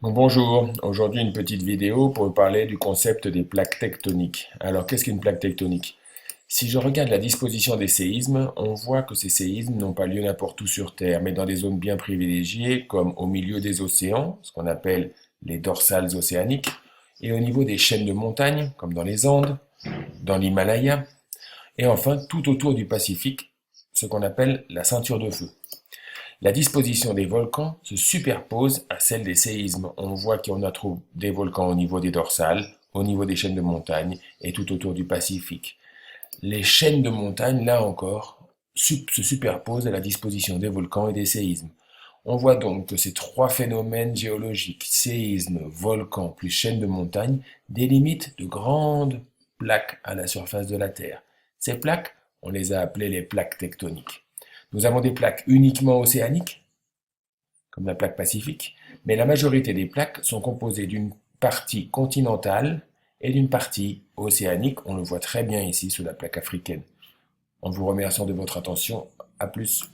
Bon, bonjour, aujourd'hui une petite vidéo pour vous parler du concept des plaques tectoniques. Alors qu'est-ce qu'une plaque tectonique? Si je regarde la disposition des séismes, on voit que ces séismes n'ont pas lieu n'importe où sur Terre, mais dans des zones bien privilégiées, comme au milieu des océans, ce qu'on appelle les dorsales océaniques, et au niveau des chaînes de montagnes, comme dans les Andes, dans l'Himalaya, et enfin tout autour du Pacifique, ce qu'on appelle la ceinture de feu. La disposition des volcans se superpose à celle des séismes. On voit qu'on a trouvé des volcans au niveau des dorsales, au niveau des chaînes de montagnes et tout autour du Pacifique. Les chaînes de montagnes, là encore, se superposent à la disposition des volcans et des séismes. On voit donc que ces trois phénomènes géologiques, séisme, volcan plus chaîne de montagnes, délimitent de grandes plaques à la surface de la Terre. Ces plaques, on les a appelées les plaques tectoniques. Nous avons des plaques uniquement océaniques, comme la plaque pacifique, mais la majorité des plaques sont composées d'une partie continentale et d'une partie océanique. On le voit très bien ici sous la plaque africaine. En vous remerciant de votre attention, à plus.